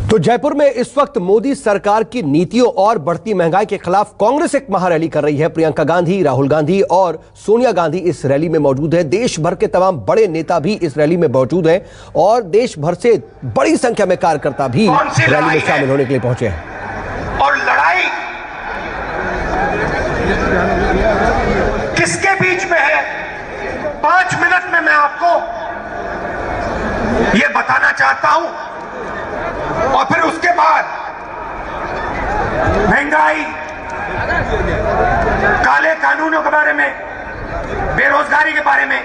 तो जयपुर में इस वक्त मोदी सरकार की नीतियों और बढ़ती महंगाई के खिलाफ कांग्रेस एक महारैली कर रही है। प्रियंका गांधी, राहुल गांधी और सोनिया गांधी इस रैली में मौजूद है। देश भर के तमाम बड़े नेता भी इस रैली में मौजूद हैं और देश भर से बड़ी संख्या में कार्यकर्ता भी रैली में शामिल होने के लिए पहुंचे हैं। और लड़ाई किसके बीच में है? 5 मिनट में मैं आपको यह बताना चाहता हूं और फिर उसके बाद महंगाई, काले कानूनों के बारे में, बेरोजगारी के बारे में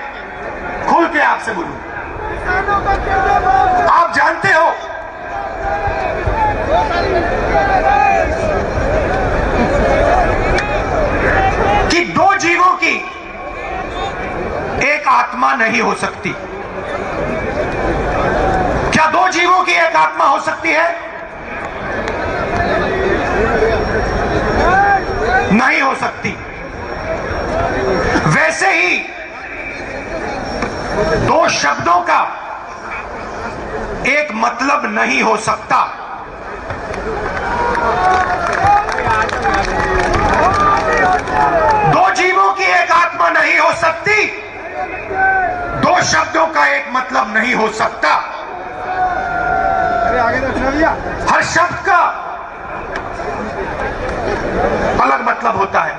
खुल के आपसे बोलूं। आप जानते हो कि 2 जीवों की एक आत्मा नहीं हो सकती। क्या 2 जीवों की एक आत्मा हो सकती है? नहीं हो सकती। वैसे ही 2 शब्दों का एक मतलब नहीं हो सकता। दो जीवों की एक आत्मा नहीं हो सकती। 2 शब्दों का एक मतलब नहीं हो सकता। हर शब्द का अलग मतलब होता है।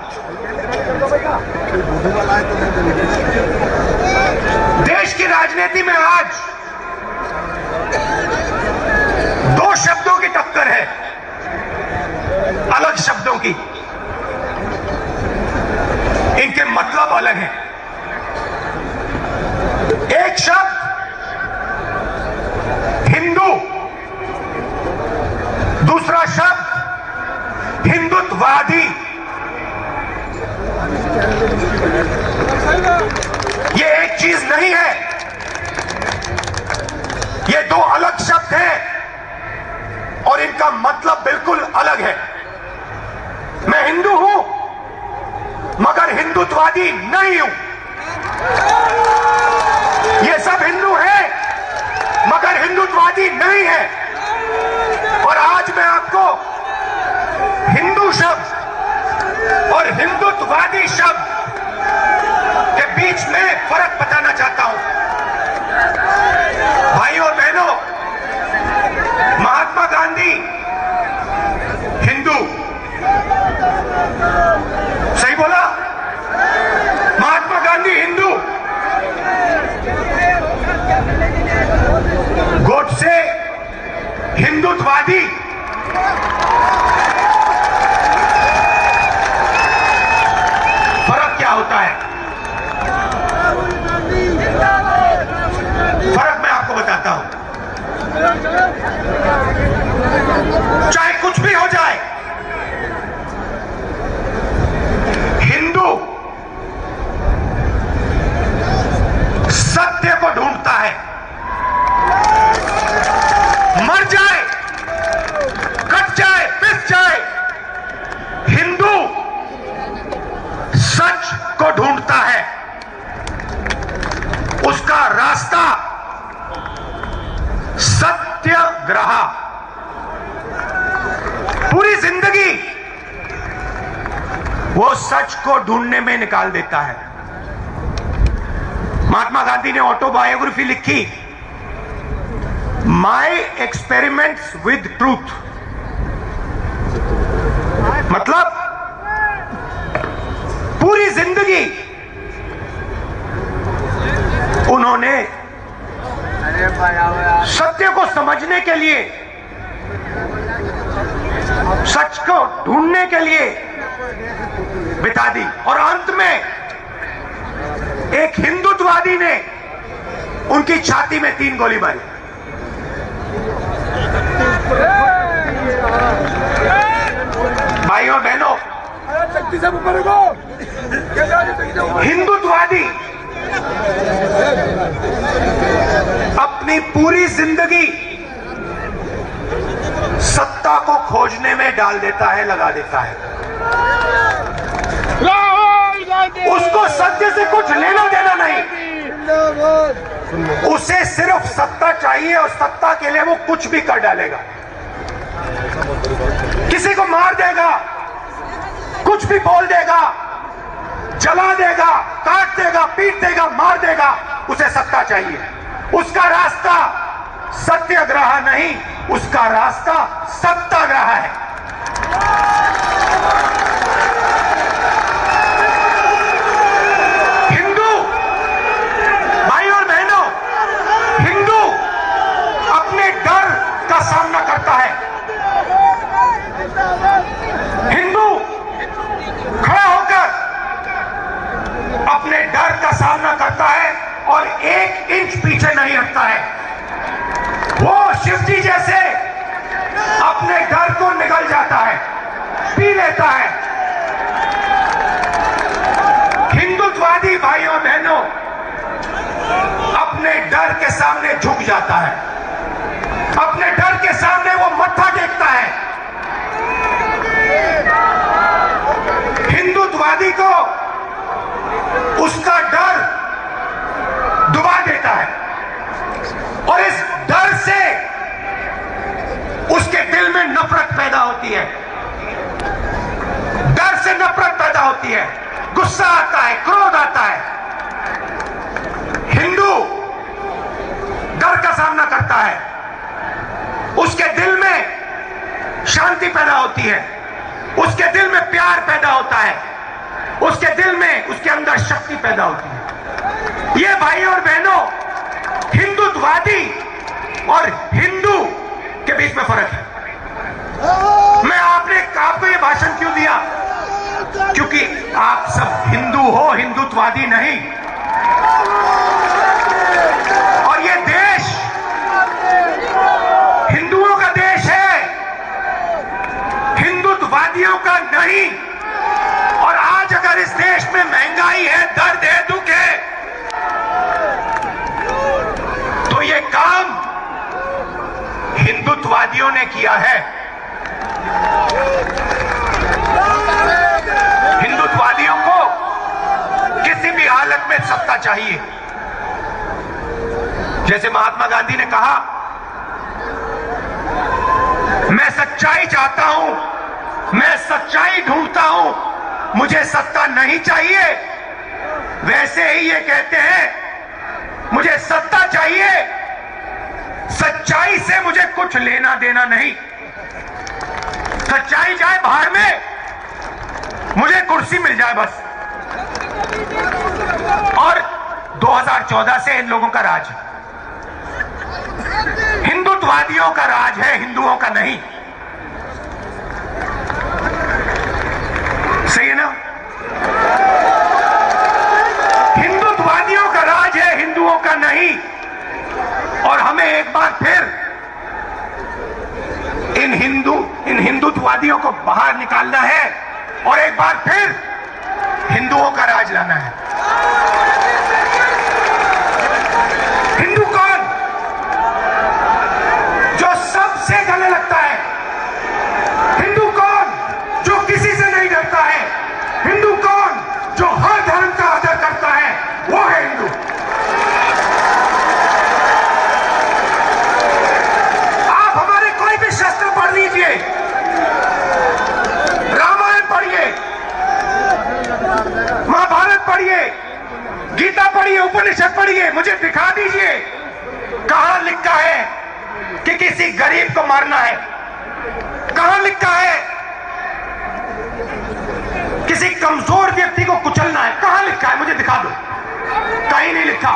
देश की राजनीति में आज 2 शब्दों की टक्कर है, अलग शब्दों की। इनके मतलब अलग हैं। एक शब्द हिंदू, दूसरा शब्द हिंदुत्ववादी। ये एक चीज नहीं है, ये 2 अलग शब्द हैं और इनका मतलब बिल्कुल अलग है। मैं हिंदू हूं मगर हिंदुत्ववादी नहीं हूं। ये सब हिंदू हैं मगर हिंदुत्ववादी नहीं है। और आज मैं आपको हिंदू शब्द और हिंदुत्ववादी शब्द के बीच में फर्क बताना चाहता हूं। भाइयों और बहनों, महात्मा गांधी हिंदू, सही बोला? महात्मा गांधी हिंदू, गोडसे हिंदुत्ववादी। फर्क क्या होता है? फर्क मैं आपको बताता हूं। चाहे कुछ भी हो जाए, हिंदू सत्य को ढूंढता है। मर जाए, कट जाए, पिस जाए, हिंदू सच को ढूंढता है। उसका रास्ता सत्याग्रह। पूरी जिंदगी वो सच को ढूंढने में निकाल देता है। महात्मा गांधी ने ऑटोबायोग्राफी लिखी, माई एक्सपेरिमेंट्स विद ट्रूथ। मतलब पूरी जिंदगी उन्होंने सत्य को समझने के लिए, सच को ढूंढने के लिए बिता दी। और अंत में एक हिंदुत्ववादी ने उनकी छाती में 3 गोली मारी। भाइयों बहनों, हिंदुत्ववादी अपनी पूरी जिंदगी सत्ता को खोजने में डाल देता है, लगा देता है। उसको सत्य से कुछ लेना देना नहीं। उसे सिर्फ सत्ता चाहिए और सत्ता के लिए वो कुछ भी कर डालेगा। किसी को मार देगा, कुछ भी बोल देगा, जला देगा, काट देगा, पीट देगा, मार देगा, उसे सत्ता चाहिए। उसका रास्ता सत्याग्रह नहीं, उसका रास्ता सत्याग्रह है। हिंदू भाई और बहनों, हिंदू अपने डर का सामना करता है। हिंदू खड़ा होकर अपने डर का सामना करता है और 1 इंच पीछे नहीं हटता है। वो शिवजी जैसे अपने डर को निगल जाता है, पी लेता है। हिंदुत्ववादी भाइयों बहनों अपने डर के सामने झुक जाता है, अपने डर के सामने वो मत्था टेकता है। हिंदुत्ववादी को उसका डर डुबा देता है और इस डर से उसके दिल में नफरत पैदा होती है, डर से नफरत पैदा होती है, गुस्सा आता है, क्रोध आता है। हिंदू डर का सामना करता है, उसके दिल में शांति पैदा होती है, उसके दिल में प्यार पैदा होता है, उसके दिल में, उसके अंदर शक्ति पैदा होती है। ये भाई और बहनों, हिंदुत्ववादी और हिंदू के बीच में फर्क है। मैं आपको ये भाषण क्यों दिया? क्योंकि आप सब हिंदू हो, हिंदुत्ववादी नहीं। और ये देश हिंदुओं का देश है, हिंदुत्ववादियों का नहीं। और आज अगर इस देश में महंगाई है, दर्द है, दुख है, तो ये काम हिंदुत्ववादियों ने किया है। हिंदुत्ववादियों को किसी भी हालत में सत्ता चाहिए। जैसे महात्मा गांधी ने कहा, मैं सच्चाई चाहता हूं, मैं सच्चाई ढूंढता हूं, मुझे सत्ता नहीं चाहिए। वैसे ही ये कहते हैं, मुझे सत्ता चाहिए, सच्चाई से मुझे कुछ लेना देना नहीं। सच्चाई जाए बाहर में, मुझे कुर्सी मिल जाए बस। और 2014 से इन लोगों का राज है, हिंदुत्ववादियों का राज है, हिंदुओं का नहीं। सही है ना? हिंदुत्ववादियों का राज है, हिंदुओं का नहीं। और हमें एक बार फिर इन हिंदुत्ववादियों को बाहर निकालना है और एक बार फिर हिंदुओं का राज लाना है। हिंदू कौन? जो सबसे गले लगता है। हिंदू कौन? जो किसी से नहीं डरता है। हिंदू कौन? जो हर धर्म का आदर करता है, वो है हिंदू। आप हमारे कोई भी शस्त्र पढ़ लीजिए, रामायण पढ़िए, महाभारत पढ़िए, गीता पढ़िए, उपनिषद पढ़िए, मुझे दिखा दीजिए कहां लिखा है कि किसी गरीब को मारना है। कहां लिखा है किसी कमजोर व्यक्ति को कुचलना है? कहां लिखा है? मुझे दिखा दो। कहीं नहीं लिखा।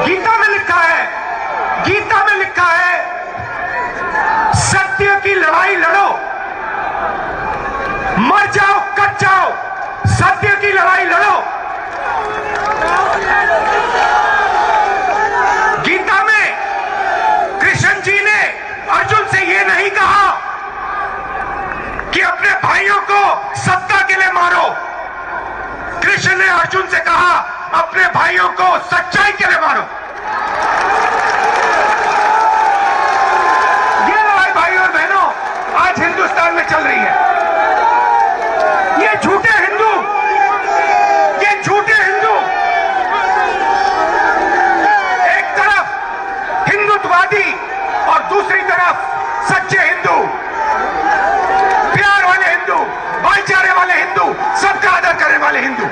गीता में लिखा है, गीता में लिखा है, सत्य की लड़ाई लड़ो, मर जाओ, कट जाओ, सत्य की लड़ाई लड़ो। गीता में कृष्ण जी ने अर्जुन से यह नहीं कहा कि अपने भाइयों को सत्ता के लिए मारो। हिंदुत्ववादी और दूसरी तरफ सच्चे हिंदू, प्यार वाले हिंदू, भाईचारे वाले हिंदू, सबका आदर करने वाले हिंदू।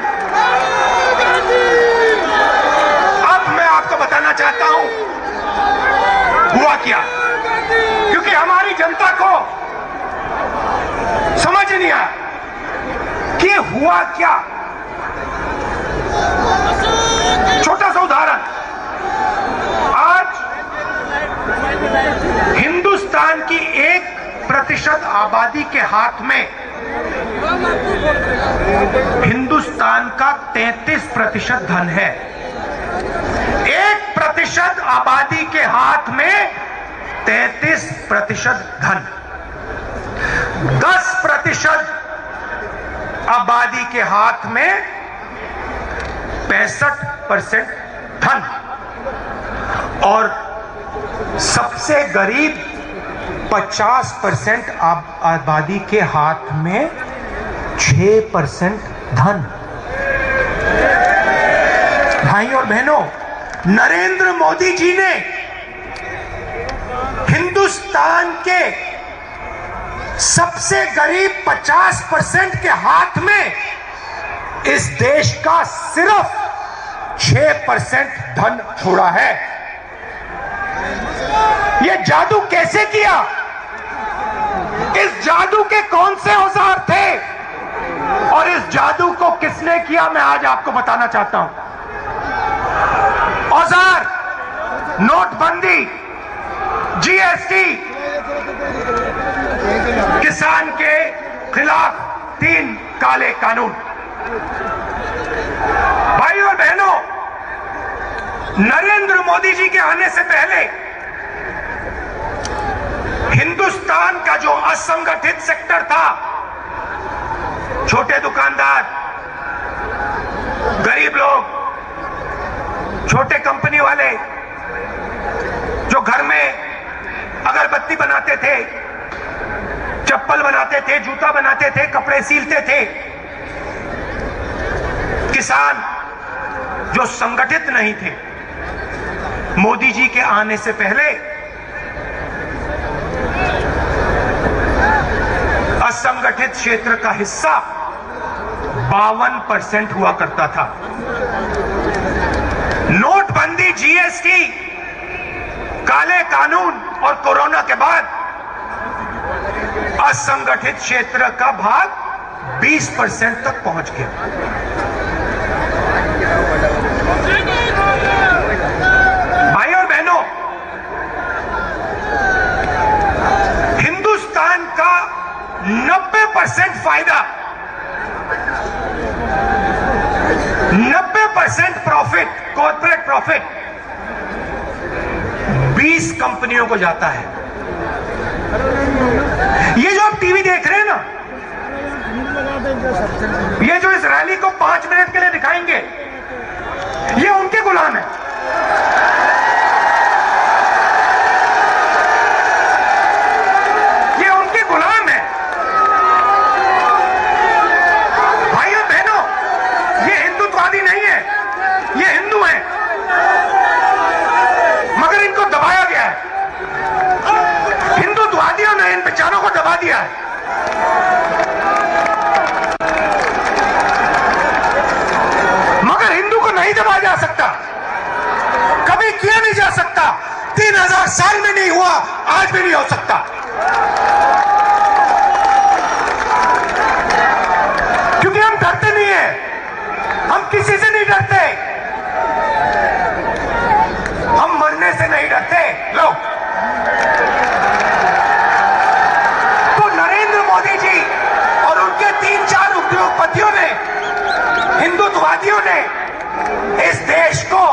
अब मैं आपको बताना चाहता हूं हुआ क्या, क्योंकि हमारी जनता को समझ नहीं आया कि हुआ क्या। छोटा सा उदाहरण, आज हिंदुस्तान की 1% आबादी के हाथ में हिंदुस्तान का 33% धन है। 1% आबादी के हाथ में 33% धन, 10% आबादी के हाथ में 65% धन, और सबसे गरीब 50% आबादी के हाथ में 6% धन। भाई और बहनों, नरेंद्र मोदी जी ने हिंदुस्तान के सबसे गरीब 50% के हाथ में इस देश का सिर्फ 6% धन छोड़ा है। यह जादू कैसे किया? इस जादू के कौन से औजार थे और इस जादू को किसने किया, मैं आज आपको बताना चाहता हूं। औजार नोटबंदी, जीएसटी, किसान के खिलाफ 3 काले कानून। भाइयों और बहनों, नरेंद्र मोदी जी के आने से पहले हिंदुस्तान का जो असंगठित सेक्टर था, छोटे दुकानदार, गरीब लोग, छोटे कंपनी वाले जो घर में अगरबत्ती बनाते थे, चप्पल बनाते थे, जूता बनाते थे, कपड़े सीलते थे, किसान जो संगठित नहीं थे, मोदी जी के आने से पहले असंगठित क्षेत्र का हिस्सा 52% हुआ करता था। नोटबंदी, जीएसटी, काले कानून और कोरोना के बाद असंगठित क्षेत्र का भाग 20% तक पहुंच गया। भाई और बहनों, हिंदुस्तान का 90% फायदा, 90% प्रॉफिट, कॉर्पोरेट प्रॉफिट 20 कंपनियों को जाता है। ये जो आप टीवी देख रहे हैं ना, ये जो इस रैली को 5 मिनट के लिए दिखाएंगे, ये उनके गुलाम है। ये उनके गुलाम है। भाइयों बहनों, ये हिंदुत्ववादी नहीं है, ये हिंदू है, मगर इनको दबाया गया है। हिंदुत्ववादियों ने इन बेचारों को दबा दिया है। मगर हिंदू को नहीं दबाया जा सकता, कभी किया नहीं जा सकता। 3000 साल में नहीं हुआ, आज भी नहीं हो सकता। क्योंकि हम डरते नहीं है, हम किसी से नहीं डरते, हम मरने से नहीं डरते लोग। तो नरेंद्र मोदी जी और उनके 3-4 उद्योगपतियों ने, हिंदुत्ववादियों ने इस देश को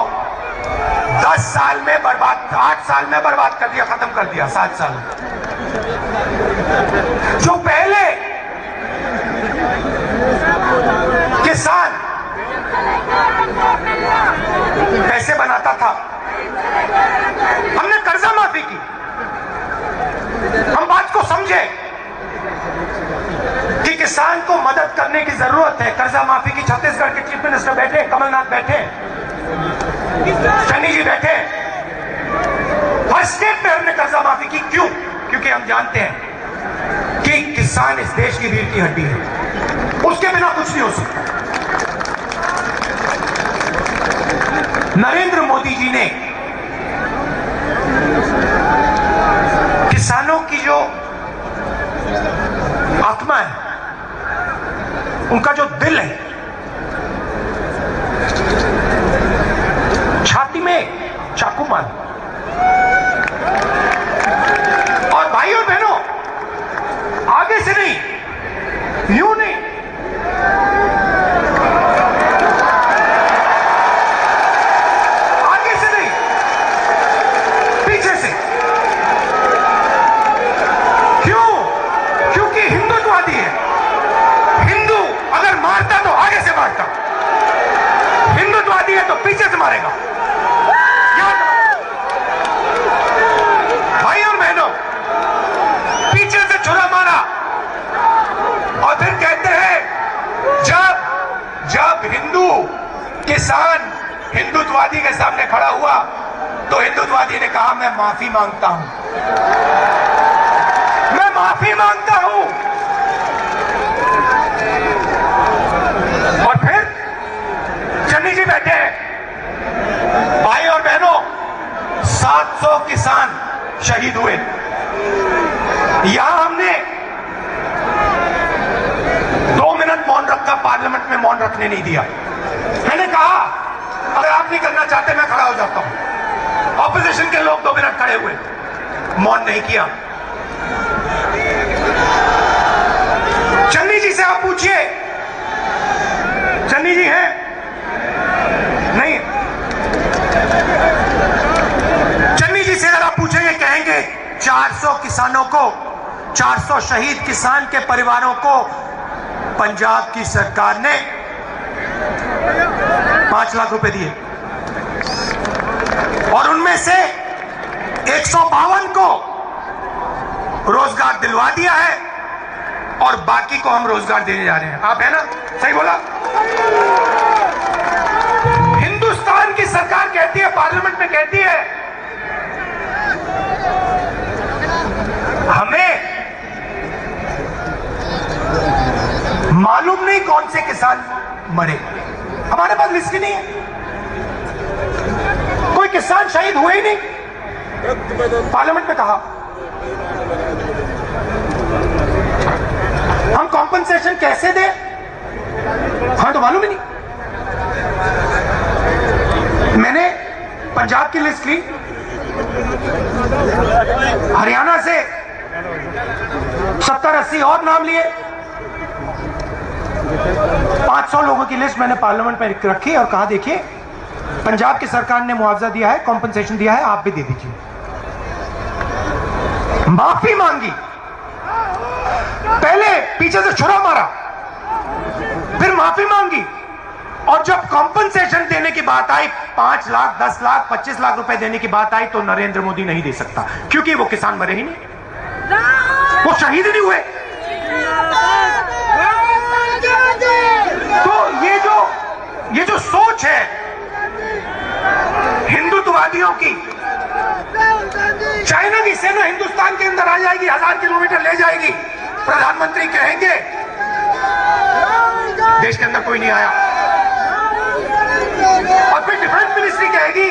10 साल में बर्बाद, 8 साल में बर्बाद कर दिया, खत्म कर दिया। 7 साल जो पहले किसान पैसे बनाता था, हमने कर्जा माफी की। हम बात को समझे कि किसान को मदद करने की जरूरत है। कर्जा माफी की छत्तीसगढ़ के चीफ मिनिस्टर बैठे, कमलनाथ बैठे, सैनी जी बैठे, फर्स्ट स्टेप पे हमने कर्जा माफी की। क्यों? क्योंकि हम जानते हैं कि किसान इस देश की रीढ़ की हड्डी है, उसके बिना कुछ नहीं हो सकता। नरेंद्र मोदी जी ने किसानों की जो आत्मा है, उनका जो दिल है, छाती में चाकू मार। और भाई और बहनों, आगे से नहीं, यूं नहीं, आगे से नहीं, पीछे से। क्यों? क्योंकि हिंदुत्ववादी है। हिंदू अगर मारता तो आगे से मारता, हिंदुत्ववादी है तो पीछे से मारेगा। भाई और बहनों, पीछे से छुरा मारा और फिर कहते हैं जब हिंदू किसान हिंदुत्ववादी के सामने खड़ा हुआ तो हिंदुत्ववादी ने कहा मैं माफी मांगता हूं, मैं माफी मांगता हूं। और फिर चन्नी जी बैठे हैं। भाई और बहनों, 700 किसान शहीद हुए। यहां हमने 2 मिनट मौन रखा, पार्लियामेंट में मौन रखने नहीं दिया। मैंने कहा अगर आप नहीं करना चाहते मैं खड़ा हो जाता हूं। ऑपोजिशन के लोग 2 मिनट खड़े हुए, मौन नहीं किया। चन्नी जी से आप पूछिए, चन्नी जी हैं? नहीं। चन्नी जी से अगर आप पूछेंगे, कहेंगे 400 किसानों को, 400 शहीद किसान के परिवारों को पंजाब की सरकार ने 5 लाख रुपए दिए और उनमें से 152 को रोजगार दिलवा दिया है और बाकी को हम रोजगार देने जा रहे हैं। आप है ना? सही बोला। हिंदुस्तान की सरकार कहती है, पार्लियामेंट में कहती है, हमें मालूम नहीं कौन से किसान मरे, हमारे पास लिस्ट ही नहीं है, कोई किसान शहीद हुए ही नहीं। पार्लियामेंट में कहा हम कॉम्पनसेशन कैसे दें, हमें तो मालूम ही नहीं। मैंने पंजाब की लिस्ट ली, हरियाणा से 70-80 और नाम लिए, 500 लोगों की लिस्ट मैंने पार्लियामेंट में रखी और कहा देखिए पंजाब की सरकार ने मुआवजा दिया है, कॉम्पनसेशन दिया है, आप भी दे दीजिए। माफी मांगी, पहले पीछे से छुरा मारा, फिर माफी मांगी, और जब कॉम्पनसेशन देने की बात आई, 5 लाख, 10 लाख, 25 लाख रुपए देने की बात आई, तो नरेंद्र मोदी नहीं दे सकता, क्योंकि वो किसान मरे ही नहीं, वो शहीद नहीं हुए। तो ये जो सोच है हिंदुत्ववादियों की, चाइना की सेना हिंदुस्तान के अंदर आ जाएगी, 1000 किलोमीटर ले जाएगी, प्रधानमंत्री कहेंगे देश के अंदर कोई नहीं आया, और फिर डिफेंस मिनिस्ट्री कहेगी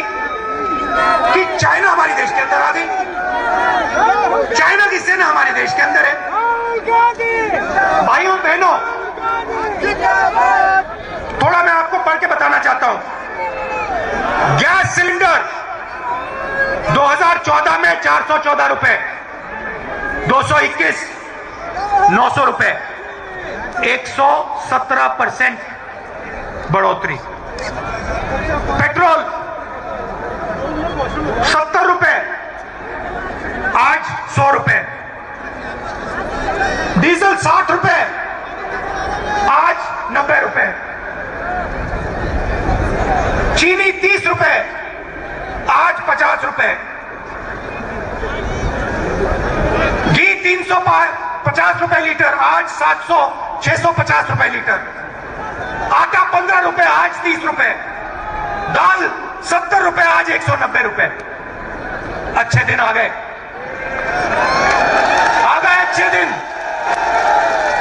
कि चाइना हमारे देश के अंदर आ गई, चाइना की सेना हमारे देश के अंदर है। भाइयों बहनों, थोड़ा मैं आपको पढ़ के बताना चाहता हूं। गैस सिलेंडर 2014 में 414 रुपए, 221 900 रुपए, 117% बढ़ोतरी। पेट्रोल 70 रुपए, आज 100 रुपए। डीजल 60 रुपए, आज 90 रुपए। चीनी 30 रुपए, आज 50 रुपए। घी 350 रुपए लीटर, आज 650 रुपए लीटर। आटा 15 रुपए, आज 30 रुपए। दाल 70 रुपए, आज 190 रुपए। अच्छे दिन आ गए अच्छे दिन।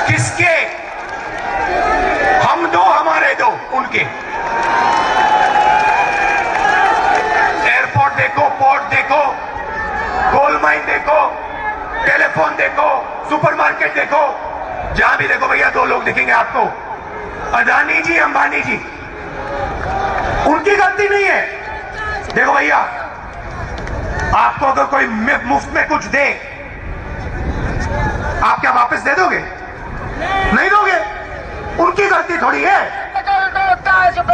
किसके? हम दो, हमारे दो, उनके। एयरपोर्ट देखो, पोर्ट देखो, कोल माइन देखो, टेलीफोन देखो, सुपरमार्केट देखो, जहां भी देखो भैया दो लोग दिखेंगे आपको, अदानी जी, अंबानी जी। उनकी गलती नहीं है। देखो भैया, आपको अगर कोई मुफ्त में कुछ दे, आप क्या वापस दे दोगे? नहीं दोगे। उनकी गलती थोड़ी है।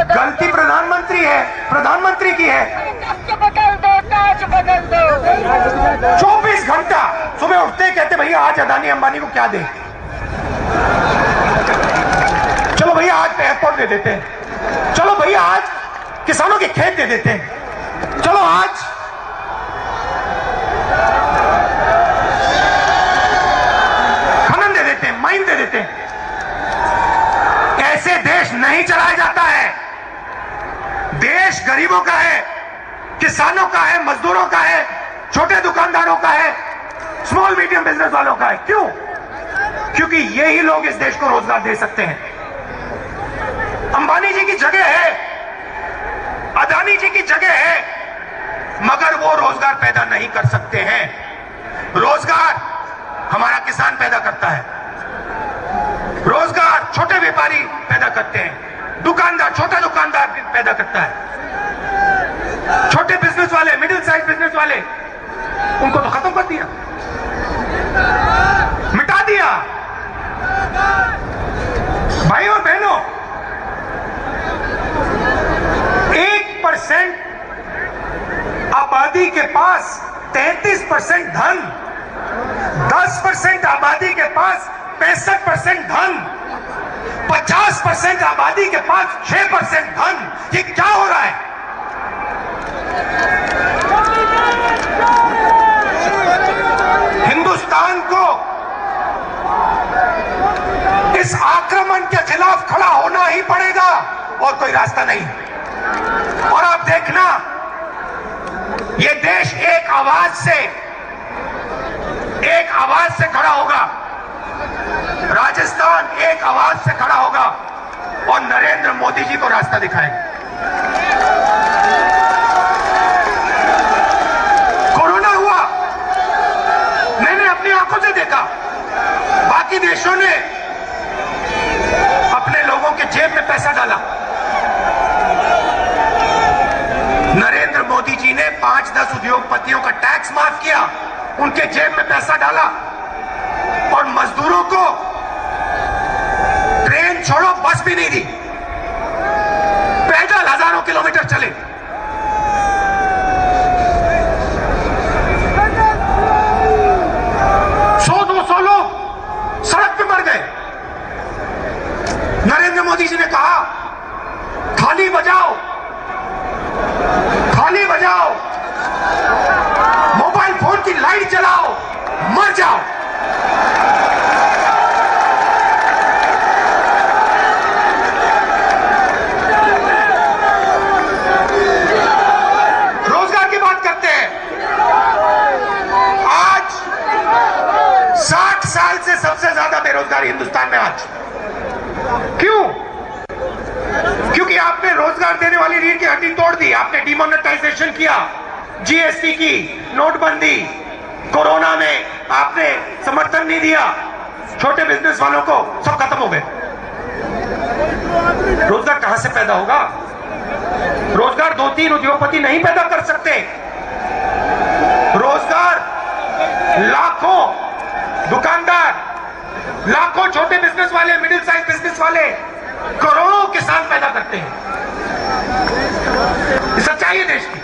गलती प्रधानमंत्री है, प्रधानमंत्री की है। 24 घंटा सुबह उठते कहते भैया आज अदानी अंबानी को क्या दे, चलो भैया आज एयरपोर्ट दे देते हैं, चलो भैया आज किसानों के खेत दे देते हैं, चलो आज खनन दे देते हैं, माइन दे देते हैं। ऐसे देश नहीं चलाया जाता है। देश गरीबों का है, किसानों का है, मजदूरों का है, छोटे दुकानदारों का है, स्मॉल मीडियम बिजनेस वालों का है। क्यों? क्योंकि यही लोग इस देश को रोजगार दे सकते हैं। अंबानी जी की जगह है, अदानी जी की जगह है, मगर वो रोजगार पैदा नहीं कर सकते हैं। रोजगार हमारा किसान पैदा करता है, रोजगार छोटे व्यापारी पैदा करते हैं, दुकानदार, छोटा दुकानदार पैदा करता है। छोटे बिजनेस वाले, मिडिल साइज बिजनेस वाले, उनको तो खत्म कर दिया, मिटा दिया। भाई और बहनों, 1% आबादी के पास 33% धन, 10% आबादी के पास 65% धन, 50% आबादी के पास 6% धन। ये क्या हो रहा है? हिंदुस्तान को इस आक्रमण के खिलाफ खड़ा होना ही पड़ेगा और कोई रास्ता नहीं। और आप देखना, ये देश एक आवाज से खड़ा होगा। राजस्थान एक आवाज से खड़ा होगा और नरेंद्र मोदी जी को रास्ता दिखाएगा। कोरोना हुआ, मैंने अपनी आंखों से देखा। बाकी देशों ने अपने लोगों के जेब में पैसा डाला। नरेंद्र मोदी जी ने 5-10 उद्योगपतियों का टैक्स माफ किया, उनके जेब में पैसा डाला और मजदूरों को ट्रेन छोड़ो बस भी नहीं दी, पैदल हजारों किलोमीटर चले। सौ 200 लोग सड़क पे मर गए। नरेंद्र मोदी जी ने कहा थाली बजाओ, थाली बजाओ, मोबाइल फोन की लाइट जलाओ, मर जाओ। रोजगार की बात करते हैं। आज 60 साल से सबसे ज्यादा बेरोजगारी हिंदुस्तान में आज। क्यों? क्योंकि आपने रोजगार देने वाली रीढ़ की हड्डी तोड़ दी। आपने डिमोनेटाइजेशन किया, जीएसटी की, नोटबंदी, कोरोना में आपने समर्थन नहीं दिया, छोटे बिजनेस वालों को, सब खत्म हो गए। रोजगार कहां से पैदा होगा? रोजगार 2-3 उद्योगपति नहीं पैदा कर सकते। रोजगार लाखों दुकानदार, लाखों छोटे बिजनेस वाले, मिडिल साइज बिजनेस वाले, करोड़ों किसान पैदा करते हैं। सच्चाई है देश की।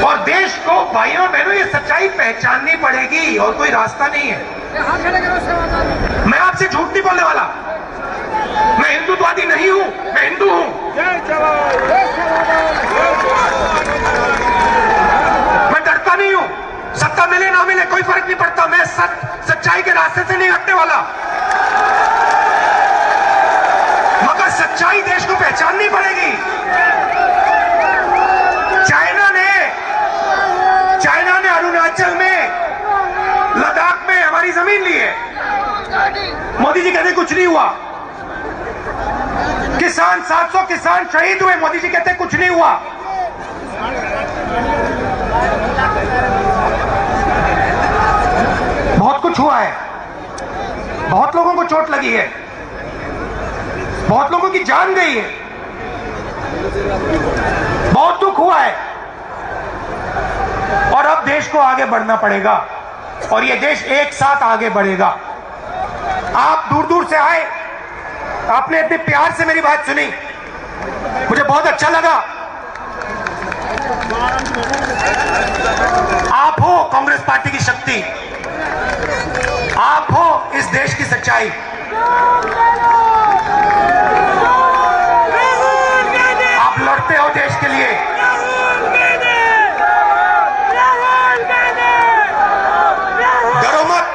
और देश को भाइयों बहनों ये सच्चाई पहचाननी पड़ेगी और कोई रास्ता नहीं है। मैं आपसे झूठ नहीं बोलने वाला। मैं हिंदुत्ववादी नहीं हूं, मैं हिंदू हूं। मैं डरता नहीं हूं, सत्ता मिले ना मिले कोई फर्क नहीं पड़ता। मैं सच्चाई के रास्ते से नहीं हटने वाला, मगर सच्चाई देश को पहचाननी पड़ेगी। चाहे जी कहते कुछ नहीं हुआ। किसान 700 किसान शहीद हुए, मोदी जी कहते कुछ नहीं हुआ। बहुत कुछ हुआ है, बहुत लोगों को चोट लगी है, बहुत लोगों की जान गई है, बहुत दुख हुआ है। और अब देश को आगे बढ़ना पड़ेगा और ये देश एक साथ आगे बढ़ेगा। आप दूर दूर से आए, आपने इतने प्यार से मेरी बात सुनी, मुझे बहुत अच्छा लगा। आप हो कांग्रेस पार्टी की शक्ति, आप हो इस देश की सच्चाई। आप लड़ते हो देश के लिए। डरो मत,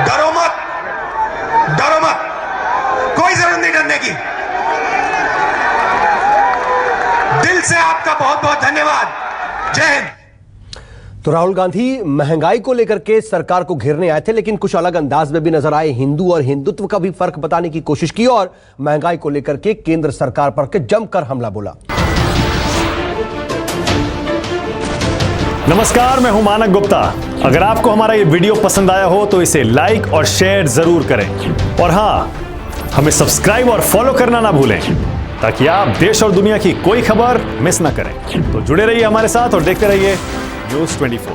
डरो मत, डरो मत, कोई जरूरत नहीं डरने की। दिल से आपका बहुत बहुत धन्यवाद। जय हिंद। तो राहुल गांधी महंगाई को लेकर के सरकार को घेरने आए थे, लेकिन कुछ अलग अंदाज में भी नजर आए। हिंदू और हिंदुत्व का भी फर्क बताने की कोशिश की और महंगाई को लेकर के केंद्र सरकार पर के जमकर हमला बोला। नमस्कार, मैं हूं मानक गुप्ता। अगर आपको हमारा ये वीडियो पसंद आया हो तो इसे लाइक और शेयर जरूर करें और हां, हमें सब्सक्राइब और फॉलो करना ना भूलें ताकि आप देश और दुनिया की कोई खबर मिस ना करें। तो जुड़े रहिए हमारे साथ और देखते रहिए न्यूज़ 24।